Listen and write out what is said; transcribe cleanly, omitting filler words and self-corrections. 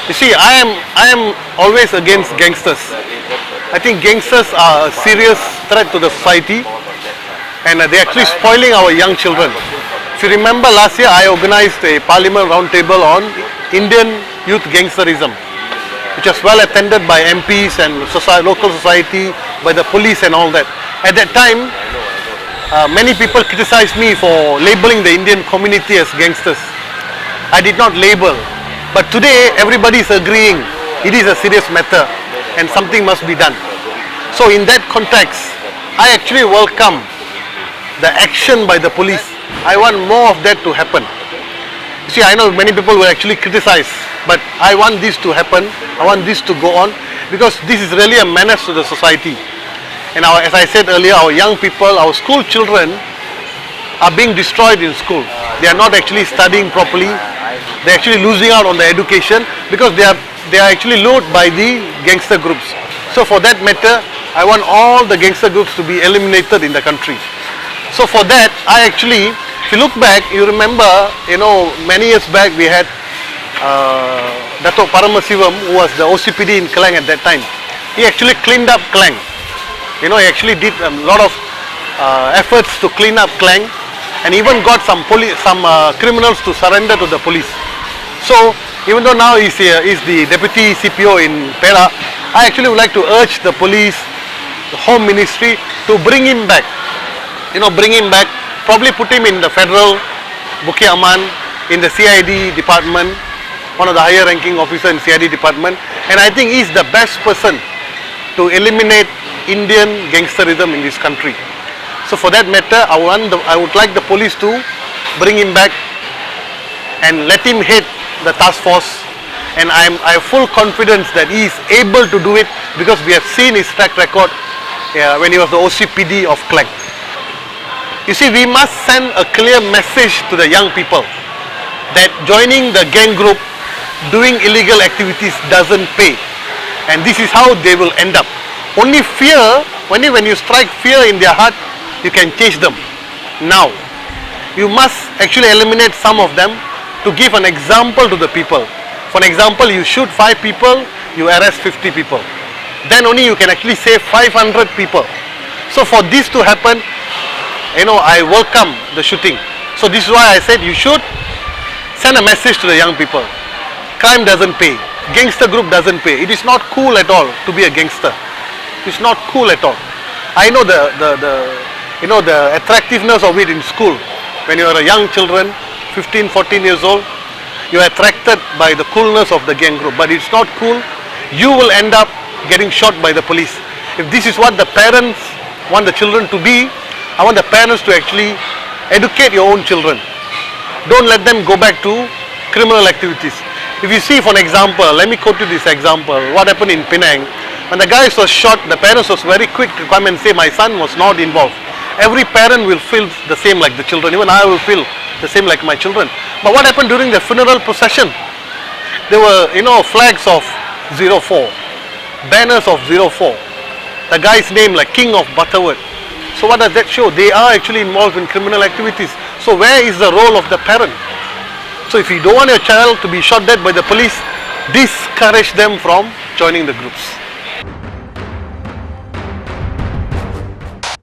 You see, I am always against gangsters. I think gangsters are a serious threat to the society, and they're actually spoiling our young children. If you remember last year, I organized a Parliament roundtable on Indian youth gangsterism, which was well attended by MPs and local society, by the police and all that. At that time, many people criticized me for labeling the Indian community as gangsters. I did not label, but today everybody is agreeing it is a serious matter and something must be done. So in that context, I actually welcome the action by the police. I want more of that to happen. You see, I know many people will actually criticize, but I want this to happen. I want this to go on, because this is really a menace to the society. And as I said earlier, our young people, our school children are being destroyed in school. They are not actually studying properly. They are actually losing out on the education because they are actually lured by the gangster groups. So for that matter, I want all the gangster groups to be eliminated in the country. So for that, if you look back, you remember, many years back we had Dato' Param, who was the OCPD in Klang at that time. He actually cleaned up Klang. He actually did a lot of efforts to clean up Klang, and even got some criminals to surrender to the police. So even though now he's the deputy CPO in Perak, I actually would like to urge the police, the Home Ministry, to bring him back. Probably put him in the federal Bukit Aman, in the CID department, one of the higher ranking officer in CID department, and I think he's the best person to eliminate Indian gangsterism in this country. So for that matter, I would like the police to bring him back and let him head the task force, and I have full confidence that he is able to do it, because we have seen his track record when he was the OCPD of Klang. You see, we must send a clear message to the young people that joining the gang group, doing illegal activities doesn't pay, and this is how they will end up. Only fear, when you strike fear in their heart, you can change them. Now, you must actually eliminate some of them to give an example to the people. For example, you shoot 5 people, you arrest 50 people. Then only you can actually save 500 people. So for this to happen, I welcome the shooting. So this is why I said you should send a message to the young people. Crime doesn't pay. Gangster group doesn't pay. It is not cool at all to be a gangster. It's not cool at all. I know the attractiveness of it in school. When you are a young children, 15, 14 years old, you are attracted by the coolness of the gang group. But it's not cool. You will end up getting shot by the police. If this is what the parents want the children to be, I want the parents to actually educate your own children. Don't let them go back to criminal activities. If you see, for an example, let me quote you this example, what happened in Penang. When the guys was shot, the parents was very quick to come and say, my son was not involved. Every parent will feel the same like the children. Even I will feel the same like my children. But what happened during the funeral procession? There were, flags of 04, banners of 04. The guy's name like King of Butterworth. So what does that show? They are actually involved in criminal activities. So where is the role of the parent? So if you don't want your child to be shot dead by the police, discourage them from joining the groups.